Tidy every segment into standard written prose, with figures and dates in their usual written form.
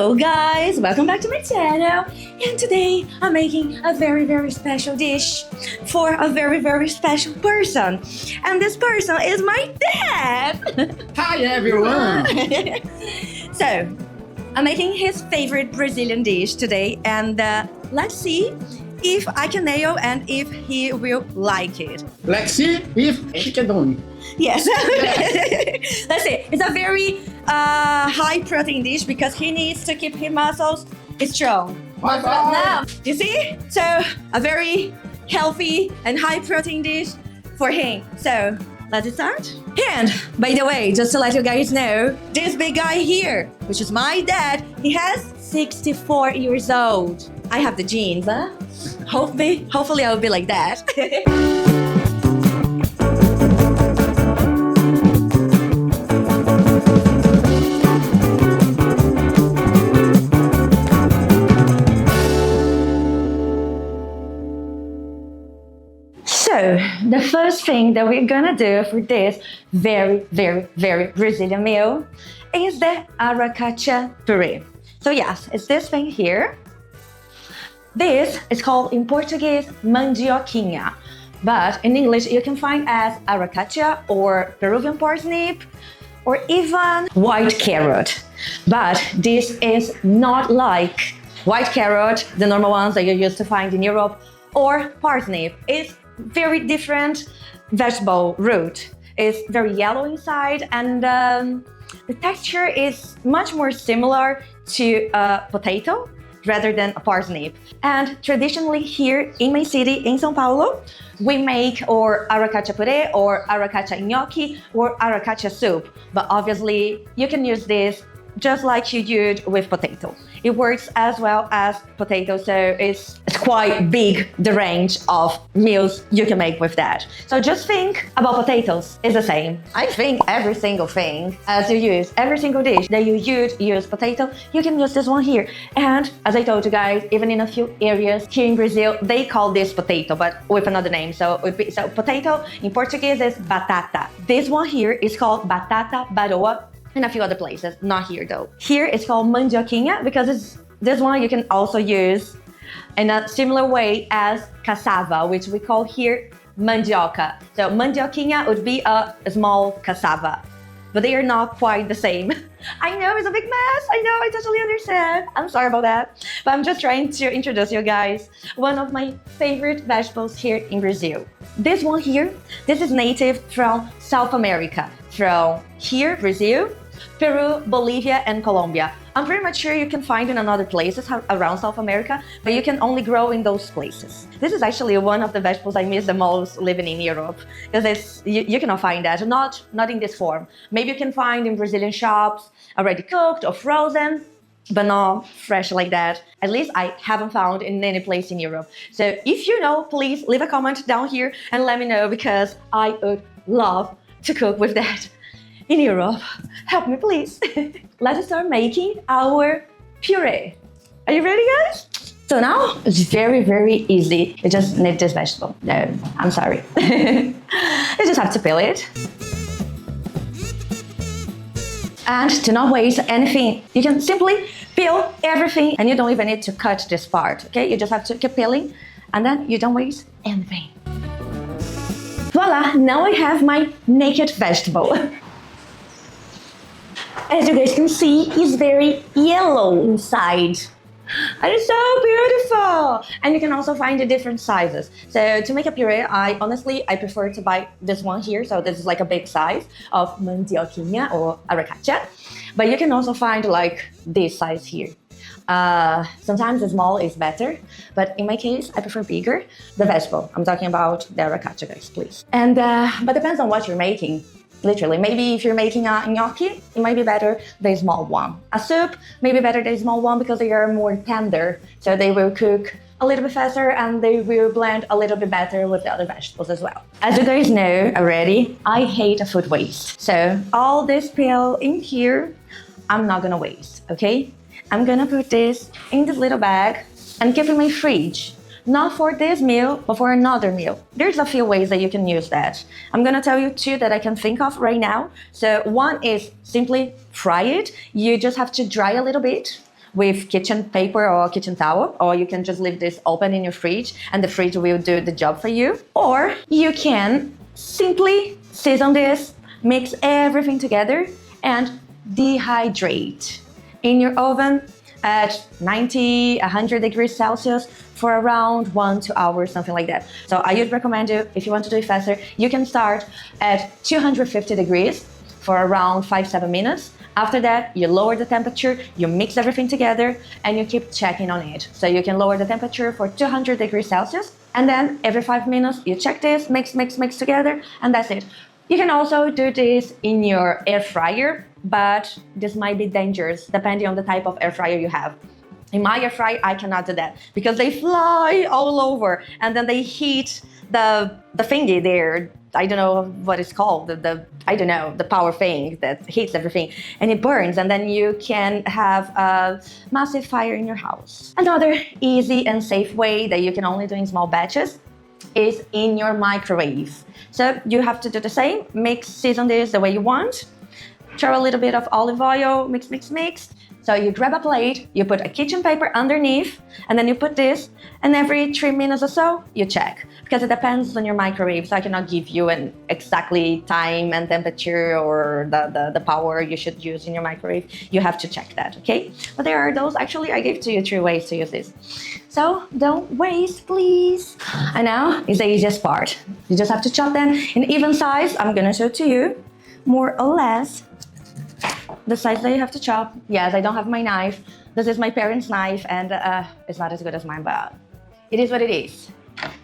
Hello guys, welcome back to my channel, and today I'm making a very special dish for a very special person, and this person is my dad. Hi everyone. So I'm making his favorite Brazilian dish today, and let's see if I can nail and if he will like it. Let's see if he can do it. Yes. Let's see. It's a very high protein dish because he needs to keep his muscles strong. Bye. Now, you see? So a very healthy and high protein dish for him. So let's start. And by the way, just to let you guys know, this big guy here, which is my dad, he has 64 years old. I have the genes, huh? Hopefully I'll be like that. So the first thing that we're gonna do for this very Brazilian meal is the Arracacha puree. So yes, it's this thing here. This is called in Portuguese Mandioquinha, but in English you can find as Arracacha or Peruvian parsnip or even white carrot. But this is not like white carrot, the normal ones that you used to find in Europe, or parsnip. It's very different vegetable root. It's very yellow inside, and the texture is much more similar to a potato rather than a parsnip. And traditionally here in my city, in São Paulo, we make or arracacha puree or arracacha gnocchi or arracacha soup. But obviously you can use this just like you would with potato. It works as well as potato, so it's quite big, the range of meals you can make with that. So just think about potatoes, it's the same. I think every single thing as you use, every single dish that you use potato, you can use this one here. And as I told you guys, even in a few areas here in Brazil, they call this potato, but with another name. So potato in Portuguese is batata. This one here is called batata baroa, in a few other places, not here though. Here it's called mandioquinha because this one you can also use in a similar way as cassava, which we call here mandioca. So mandioquinha would be a small cassava, but they are not quite the same. I know it's a big mess, I know, I totally understand. I'm sorry about that, but I'm just trying to introduce you guys one of my favorite vegetables here in Brazil. This one here, this is native from South America, from here, Brazil, Peru, Bolivia, and Colombia. I'm pretty much sure you can find it in other places around South America, but you can only grow in those places. This is actually one of the vegetables I miss the most living in Europe, because you cannot find that, not in this form. Maybe you can find in Brazilian shops, already cooked or frozen, but not fresh like that. At least I haven't found in any place in Europe. So if you know, please leave a comment down here and let me know, because I would love to cook with that in Europe. Help me, please. Let's start making our puree. Are you ready, guys? So now it's very easy. You just need this vegetable. No, I'm sorry. You just have to peel it. And to not waste anything, you can simply peel everything and you don't even need to cut this part, okay? You just have to keep peeling and then you don't waste anything. Voila, now I have my naked vegetable. As you guys can see, it's very yellow inside. And it's so beautiful! And you can also find the different sizes. So to make a puree, I prefer to buy this one here. So this is like a big size of mandioquinha or arracacha. But you can also find like this size here. Sometimes the small is better, but in my case, I prefer bigger. The vegetable, I'm talking about the arracacha, guys, please. And but depends on what you're making. Literally, maybe if you're making a gnocchi, it might be better the small one. A soup, maybe better the small one because they are more tender. So they will cook a little bit faster and they will blend a little bit better with the other vegetables as well. As you guys know already, I hate food waste. So all this peel in here, I'm not gonna waste, okay? I'm gonna put this in this little bag and keep it in my fridge. Not for this meal, but for another meal. There's a few ways that you can use that. I'm gonna tell you two that I can think of right now. So one is simply fry it. You just have to dry a little bit with kitchen paper or kitchen towel, or you can just leave this open in your fridge and the fridge will do the job for you. Or you can simply season this, mix everything together, and dehydrate in your oven at 90, 100 degrees Celsius for around 1 to 2 hours, something like that. So I would recommend you, if you want to do it faster, you can start at 250 degrees for around 5-7 minutes. After that, you lower the temperature, you mix everything together, and you keep checking on it. So you can lower the temperature for 200 degrees Celsius, and then every 5 minutes, you check this, mix together, and that's it. You can also do this in your air fryer, but this might be dangerous depending on the type of air fryer you have. In my air fryer, I cannot do that because they fly all over and then they heat the thingy there. I don't know what it's called, the power thing that heats everything, and it burns, and then you can have a massive fire in your house. Another easy and safe way that you can only do in small batches is in your microwave. So you have to do the same, season this the way you want, throw a little bit of olive oil, mix. So you grab a plate, you put a kitchen paper underneath, and then you put this, and every 3 minutes or so, you check. Because it depends on your microwave, so I cannot give you an exactly time and temperature or the power you should use in your microwave. You have to check that, okay? But there are those, actually, I gave to you 3 ways to use this. So don't waste, please. And now is the easiest part. You just have to chop them in even size. I'm gonna show to you, more or less, the size that you have to chop. Yes, I don't have my knife. This is my parents' knife, and it's not as good as mine, but it is what it is.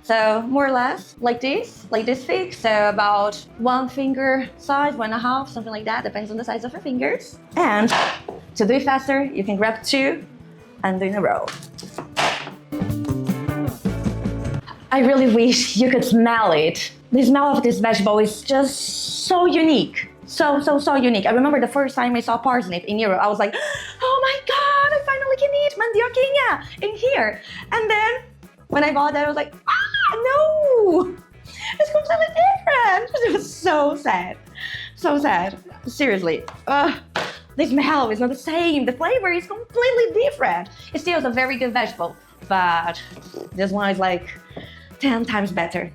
So more or less like this thick. So about 1 finger size, 1.5, something like that. Depends on the size of your fingers. And to do it faster, you can grab 2 and do in a row. I really wish you could smell it. The smell of this vegetable is just so unique. So unique. I remember the first time I saw parsnip in Europe, I was like, oh my God, I finally can eat Mandioquinha in here. And then when I bought that, I was like, no, it's completely different. It was so sad. So sad. Seriously. The smell is not the same. The flavor is completely different. It still is a very good vegetable, but this one is like 10 times better.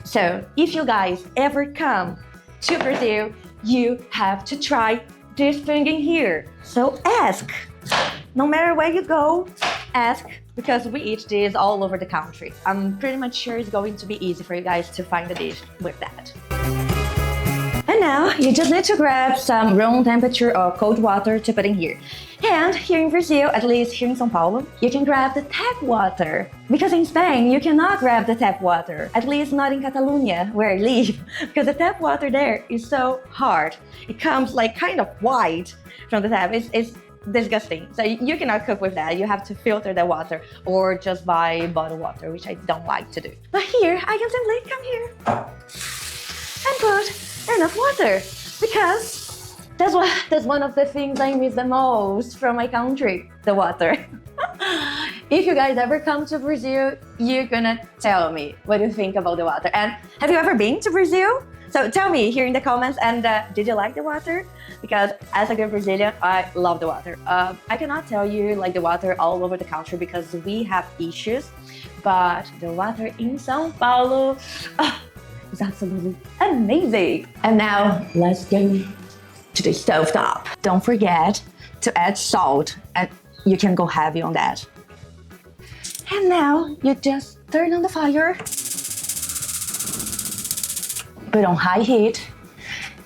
So if you guys ever come to Brazil, you have to try this thing in here. So ask. No matter where you go, ask, because we eat this all over the country. I'm pretty much sure it's going to be easy for you guys to find a dish with that. And now you just need to grab some room temperature or cold water to put in here. And here in Brazil, at least here in São Paulo, you can grab the tap water. Because in Spain, you cannot grab the tap water. At least not in Catalonia, where I live. Because the tap water there is so hard. It comes like kind of white from the tap. It's disgusting. So you cannot cook with that. You have to filter the water or just buy bottled water, which I don't like to do. But here, I can simply come here and put enough water, because that's one of the things I miss the most from my country, the water. If you guys ever come to Brazil, you're gonna tell me what you think about the water. And have you ever been to Brazil? So tell me here in the comments, and did you like the water? Because as a good Brazilian, I love the water. I cannot tell you like the water all over the country because we have issues, but the water in São Paulo, it's absolutely amazing. And now let's go to the stovetop. Don't forget to add salt, and you can go heavy on that. And now you just turn on the fire, put on high heat,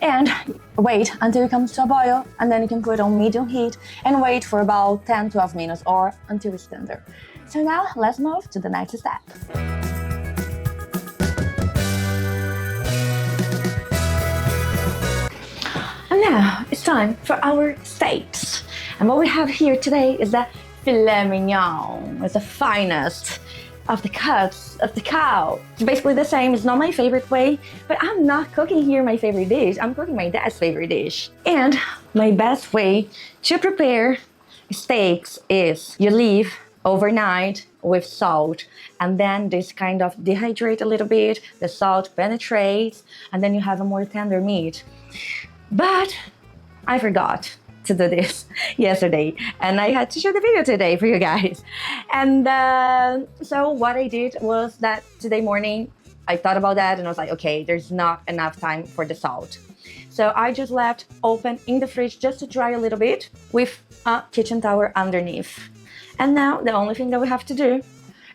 and wait until it comes to a boil, and then you can put on medium heat and wait for about 10-12 minutes or until it's tender. So now let's move to the next step. And now it's time for our steaks. And what we have here today is the Filet Mignon. It's the finest of the cuts of the cow. It's basically the same. It's not my favorite way, but I'm not cooking here my favorite dish. I'm cooking my dad's favorite dish. And my best way to prepare steaks is you leave overnight with salt, and then this kind of dehydrate a little bit, the salt penetrates, and then you have a more tender meat. But I forgot to do this yesterday, and I had to shoot the video today for you guys. And so what I did was that today morning I thought about that and I was like, okay, there's not enough time for the salt. So I just left open in the fridge just to dry a little bit with a kitchen towel underneath. And now the only thing that we have to do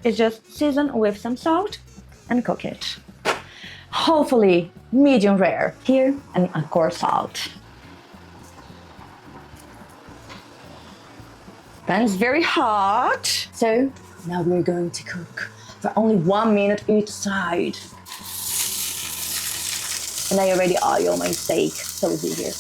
is just season with some salt and cook it. Hopefully medium rare here, and of course salt. Pan is very hot. So now we're going to cook for only 1 minute each side. And I already oil my steak, so easy here.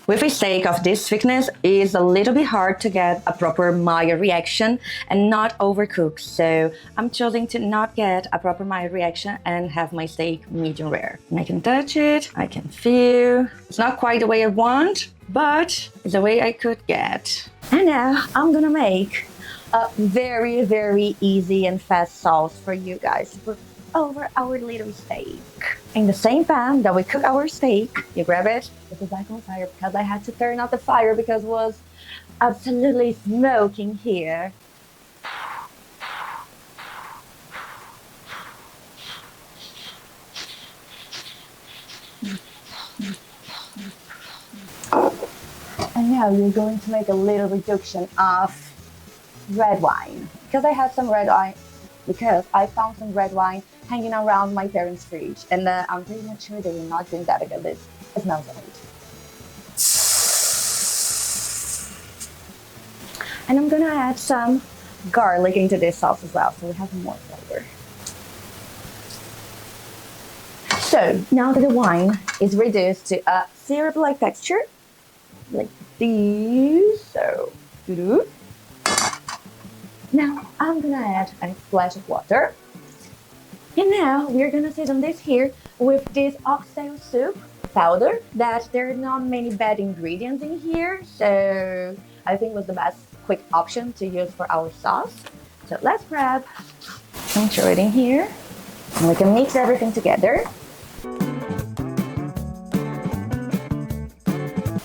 With a steak of this thickness, it's a little bit hard to get a proper Maillard reaction and not overcooked. So I'm choosing to not get a proper Maillard reaction and have my steak medium rare. And I can touch it, I can feel. It's not quite the way I want, but it's the way I could get. And now I'm gonna make a very, very easy and fast sauce for you guys over our little steak. In the same pan that we cook our steak, you grab it, put it back on fire because I had to turn off the fire because it was absolutely smoking here. And now you're going to make a little reduction of red wine because I had some red wine. Because I found some red wine hanging around my parents' fridge, and I'm pretty much sure they will not drink that because it smells great. And I'm gonna add some garlic into this sauce as well, so we have more flavor. So now that the wine is reduced to a syrup-like texture, like this, so doo-doo. Now I'm gonna add a splash of water. And now we're gonna season this here with this oxtail soup powder that there are not many bad ingredients in here. So I think it was the best quick option to use for our sauce. So let's grab and throw it in here. And we can mix everything together.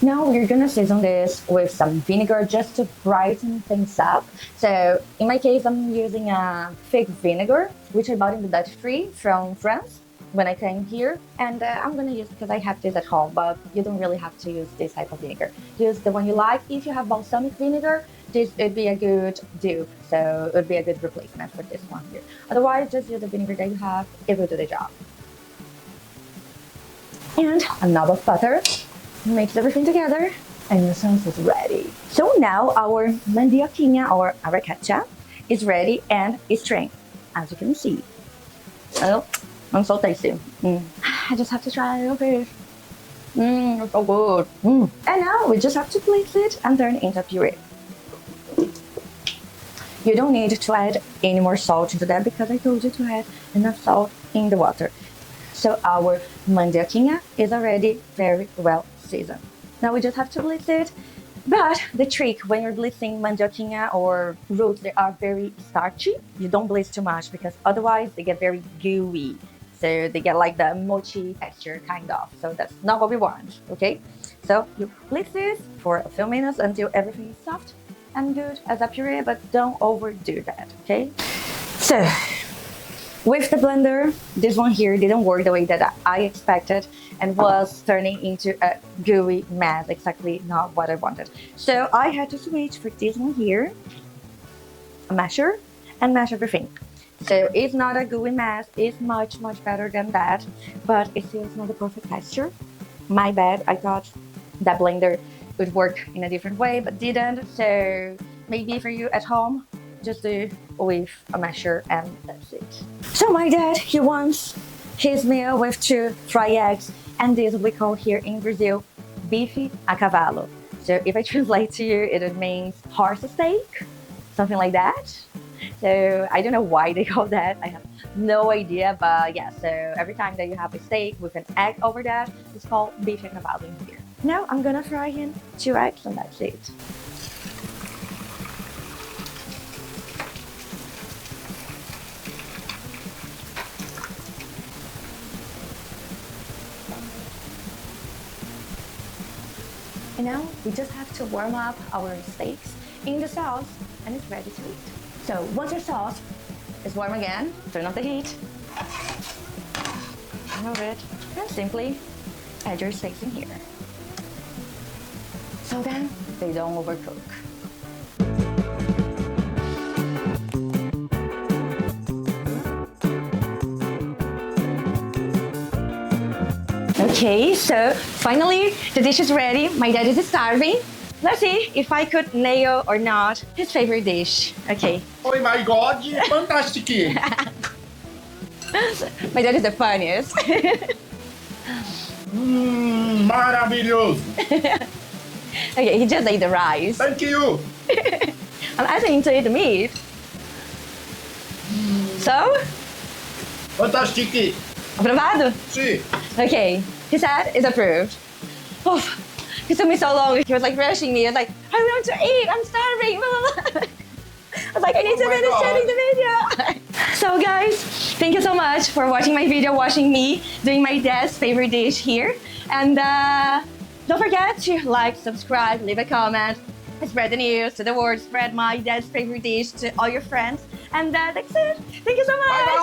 Now we're gonna season this with some vinegar just to brighten things up. So in my case, I'm using a fig vinegar, which I bought in the duty free from France when I came here. And I'm gonna use, because I have this at home, but you don't really have to use this type of vinegar. Use the one you like. If you have balsamic vinegar, this would be a good dupe. So it would be a good replacement for this one here. Otherwise, just use the vinegar that you have, it will do the job. And a knob of butter. Mix everything together and your sauce is ready. So now our Mandioquinha or Arracacha is ready and it's strained, as you can see. Oh, I'm so tasty. I just have to try a little bit. It's so good. And now we just have to place it and turn it into puree. You don't need to add any more salt into that because I told you to add enough salt in the water. So our Mandioquinha is already very well seasoned. Now we just have to blitz it. But the trick when you're blitzing Mandioquinha or roots, they are very starchy. You don't blitz too much because otherwise they get very gooey. So they get like the mochi texture kind of. So that's not what we want, okay? So you blitz this for a few minutes until everything is soft and good as a puree, but don't overdo that, okay? So with the blender, this one here didn't work the way that I expected and was turning into a gooey mess, exactly not what I wanted. So I had to switch for this one here, a masher, and mash everything. So it's not a gooey mess, it's much better than that, but it still is not the perfect texture. My bad, I thought that blender would work in a different way, but didn't. So maybe for you at home, just do with a masher and that's it. So my dad, he wants his meal with 2 fried eggs and this we call here in Brazil, bife a cavalo. So if I translate to you, it means horse steak, something like that. So I don't know why they call that, I have no idea, but yeah, so every time that you have a steak with an egg over that, it's called bife a cavalo in here. Now I'm gonna fry in 2 eggs and that's it. And now we just have to warm up our steaks in the sauce and it's ready to eat. So once your sauce is warm again, turn off the heat. Turn over it and simply add your steaks in here. So then they don't overcook. Okay, so finally the dish is ready. My dad is starving. Let's see if I could nail or not his favorite dish. Okay. Oh my god, fantastic! My dad is the funniest. Maravilhoso! Okay, he just ate the rice. Thank you! I'm asking to eat the meat. So, Fantastic! aprovado? Sim! Okay, he said it's approved. Oh, it took me so long. He was like rushing me. I was like, I want to eat. I'm starving. I was like, I need to finish editing the video. So guys, thank you so much for watching my video, watching me doing my dad's favorite dish here. And don't forget to like, subscribe, leave a comment, and spread the news to the world. Spread my dad's favorite dish to all your friends. And that's it. Thank you so much. Bye-bye.